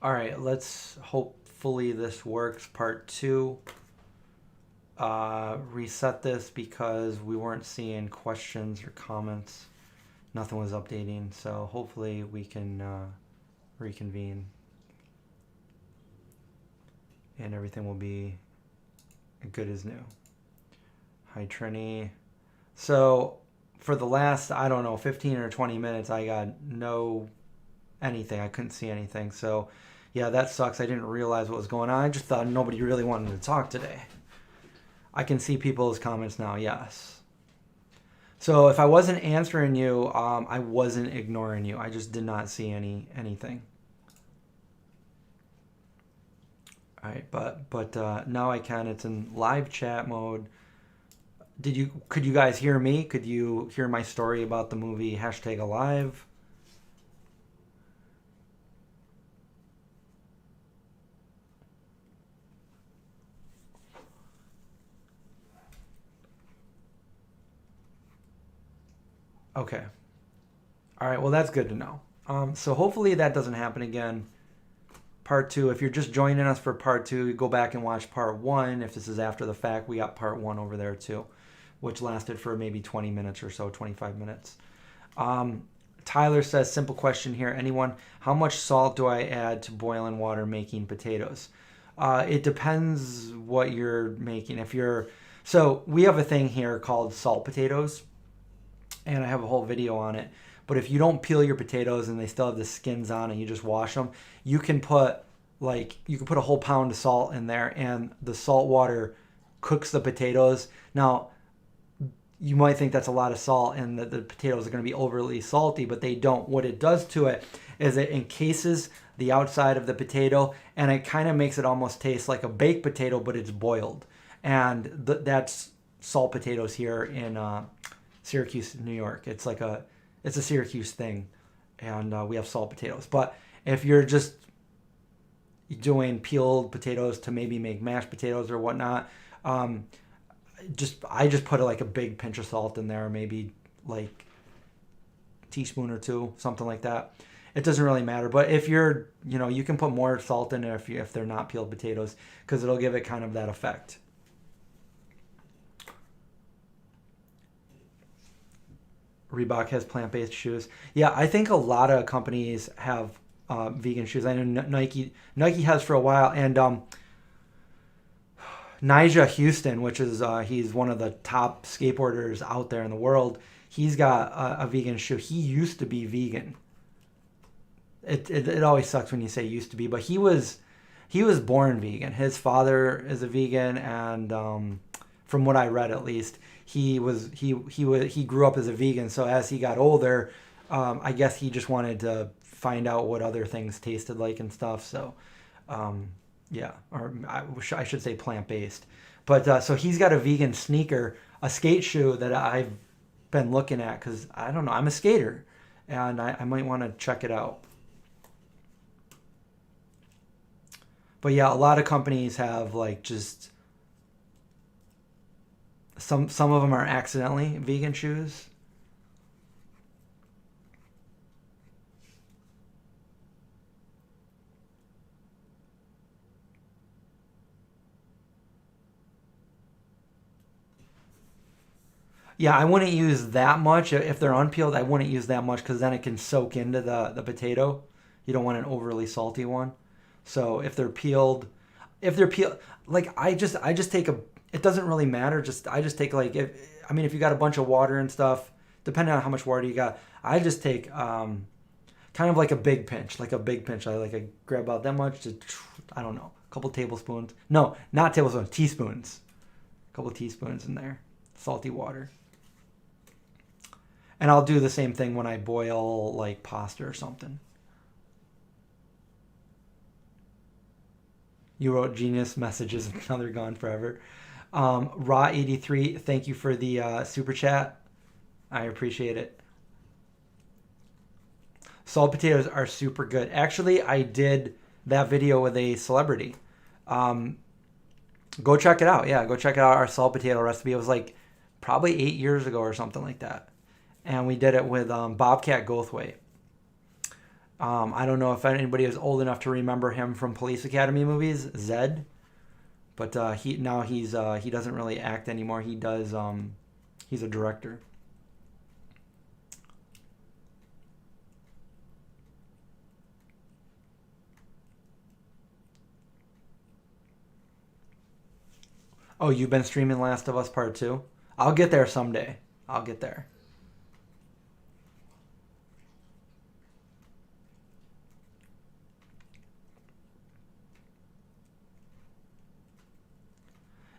All right, let's hopefully this works. Part two. Reset this because we weren't seeing questions or comments. Nothing was updating, so hopefully we can reconvene and everything will be good as new. Hi, Trini. So for the last, I don't know, 15 or 20 minutes, I got no anything. I couldn't see anything. So yeah, that sucks. I didn't realize what was going on. I just thought nobody really wanted to talk today. I can see people's comments now, yes. So if I wasn't answering you, I wasn't ignoring you. I just did not see anything. All right, but now I can. It's in live chat mode. Could you guys hear me? Could you hear my story about the movie #Alive? Okay. All right. Well, that's good to know. So hopefully that doesn't happen again. Part two. If you're just joining us for part two, go back and watch part one. If this is after the fact, we got part one over there too, which lasted for maybe 20 minutes or so, 25 minutes. Tyler says, simple question here. Anyone, how much salt do I add to boiling water making potatoes? It depends what you're making. So we have a thing here called salt potatoes, and I have a whole video on it. But if you don't peel your potatoes and they still have the skins on and you just wash them, you can put a whole pound of salt in there, and the salt water cooks the potatoes. Now, you might think that's a lot of salt and that the potatoes are going to be overly salty, but they don't. What it does to it is it encases the outside of the potato, and it kind of makes it almost taste like a baked potato, but it's boiled. And that's salt potatoes here in Syracuse, New York. It's a Syracuse thing, and we have salt potatoes. But if you're just doing peeled potatoes to maybe make mashed potatoes or whatnot, I just put like a big pinch of salt in there, maybe like a teaspoon or two, something like that. It doesn't really matter. But if you can put more salt in it if they're not peeled potatoes, because it'll give it kind of that effect. Reebok has plant-based shoes. Yeah, I think a lot of companies have vegan shoes. I know Nike has for a while, and Nyjah Houston, which is he's one of the top skateboarders out there in the world. He's got a vegan shoe. He used to be vegan. It always sucks when you say used to be, but he was born vegan. His father is a vegan, and from what I read at least, he grew up as a vegan. So as he got older, I guess he just wanted to find out what other things tasted like and stuff. So yeah, or I should say plant-based. But so he's got a vegan sneaker, a skate shoe that I've been looking at because I don't know, I'm a skater, and I might want to check it out. But yeah, a lot of companies have like just some of them are accidentally vegan shoes. Yeah, I wouldn't use that much. If they're unpeeled, I wouldn't use that much because then it can soak into the potato. You don't want an overly salty one. So if they're peeled, like I just take it doesn't really matter. I just take like if you got a bunch of water and stuff, depending on how much water you got, I just take kind of like a big pinch, I grab about that much to, I don't know, a couple tablespoons. No, not tablespoons, teaspoons. A couple teaspoons in there, salty water. And I'll do the same thing when I boil like pasta or something. You wrote genius messages and now they're gone forever. Raw83, thank you for the super chat. I appreciate it. Salt potatoes are super good. Actually, I did that video with a celebrity. Go check it out. Yeah, go check out our salt potato recipe. It was like probably 8 years ago or something like that. And we did it with Bobcat Goldthwait. I don't know if anybody is old enough to remember him from Police Academy movies, Zed. But he doesn't really act anymore. He does. He's a director. Oh, you've been streaming Last of Us Part 2? I'll get there someday. I'll get there.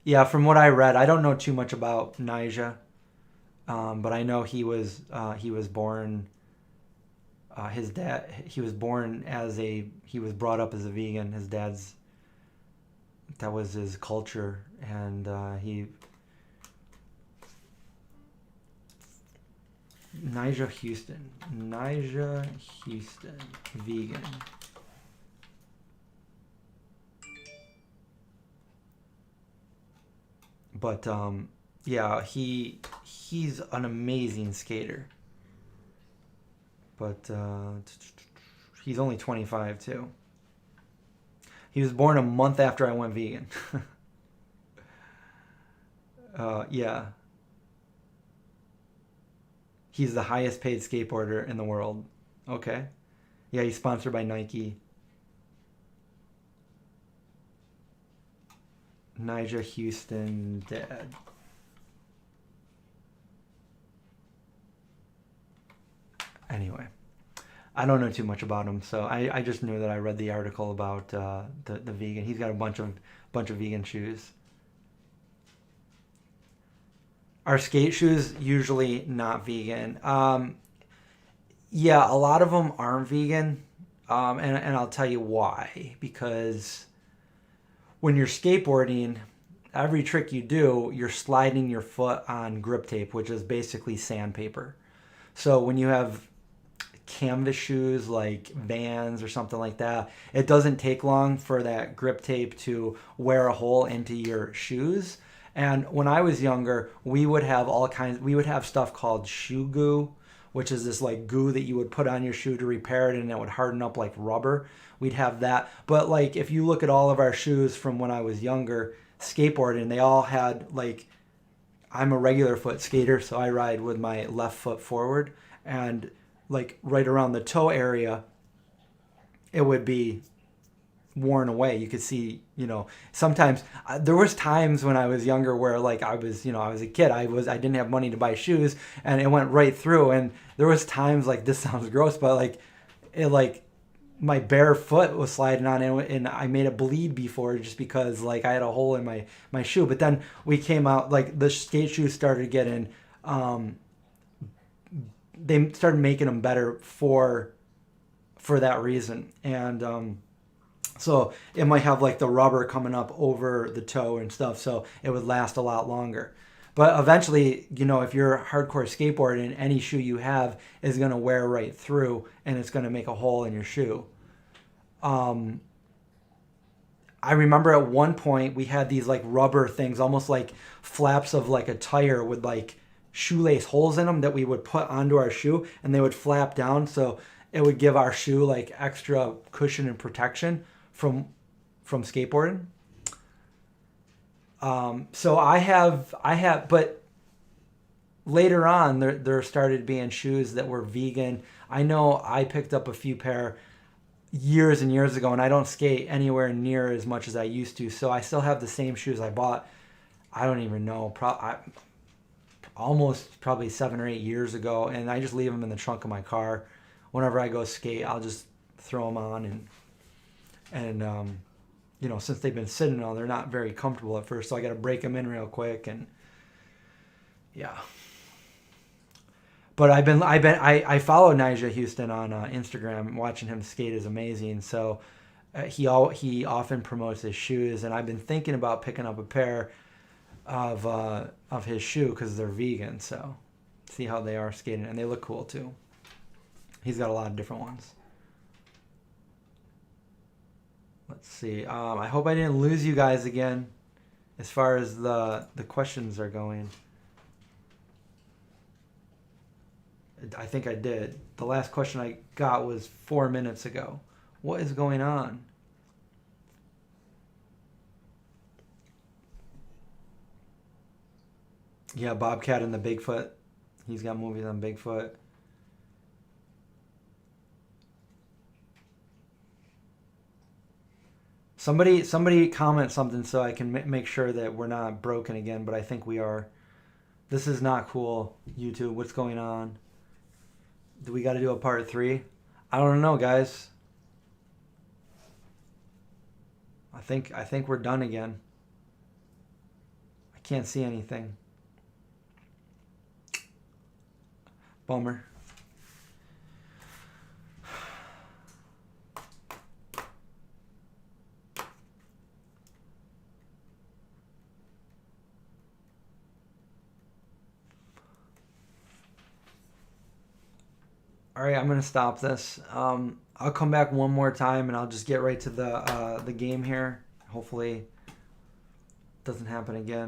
Yeah, from what I read, I don't know too much about Nija, but I know he was born. His dad he was born as a he was brought up as a vegan. His dad's that was his culture, and he Nija Houston, vegan. But yeah, he's an amazing skater. But he's only 25 too. He was born a month after I went vegan. Yeah, he's the highest paid skateboarder in the world. Okay. Yeah, he's sponsored by Nike. Nija Houston dad. Anyway, I don't know too much about him, so I just knew that I read the article about the vegan. He's got a bunch of vegan shoes. Are skate shoes usually not vegan? Yeah, a lot of them aren't vegan, and I'll tell you why. Because when you're skateboarding, every trick you do, you're sliding your foot on grip tape, which is basically sandpaper. So when you have canvas shoes like Vans or something like that, it doesn't take long for that grip tape to wear a hole into your shoes. And when I was younger, we would have we would have stuff called shoe goo, which is this like goo that you would put on your shoe to repair it, and it would harden up like rubber. We'd have that. But like if you look at all of our shoes from when I was younger skateboarding, they all had like, I'm a regular foot skater, so I ride with my left foot forward, and like right around the toe area, it would be worn away. You could see, sometimes there was times when I was younger where like I was a kid. I didn't have money to buy shoes, and it went right through. And there was times, like, this sounds gross, but like it like my bare foot was sliding on it, and I made it bleed before just because like I had a hole in my shoe. But then we came out, like the skate shoes started getting they started making them better for that reason. And so it might have like the rubber coming up over the toe and stuff, so it would last a lot longer. But eventually, if you're hardcore skateboarding, any shoe you have is going to wear right through, and it's going to make a hole in your shoe. I remember at one point we had these like rubber things, almost like flaps of like a tire with like shoelace holes in them that we would put onto our shoe, and they would flap down, so it would give our shoe like extra cushion and protection from skateboarding. So I have, but later on there started being shoes that were vegan. I know I picked up a few pair years and years ago, and I don't skate anywhere near as much as I used to. So I still have the same shoes I bought, I don't even know, almost probably 7 or 8 years ago, and I just leave them in the trunk of my car. Whenever I go skate, I'll just throw them on, and since they've been sitting on, they're not very comfortable at first, so I got to break them in real quick, and yeah. But I follow Nija Houston on Instagram. Watching him skate is amazing. So he often promotes his shoes, and I've been thinking about picking up a pair of his shoe because they're vegan. So see how they are skating, and they look cool too. He's got a lot of different ones. Let's see. I hope I didn't lose you guys again as far as the questions are going. I think I did. The last question I got was 4 minutes ago. What is going on? Yeah, Bobcat and the Bigfoot. He's got movies on Bigfoot. Somebody comment something so I can make sure that we're not broken again, but I think we are. This is not cool, YouTube. What's going on? Do we got to do a part 3? I don't know, guys. I think we're done again. I can't see anything. Bummer. All right, I'm gonna stop this. I'll come back one more time and I'll just get right to the game here. Hopefully, it doesn't happen again.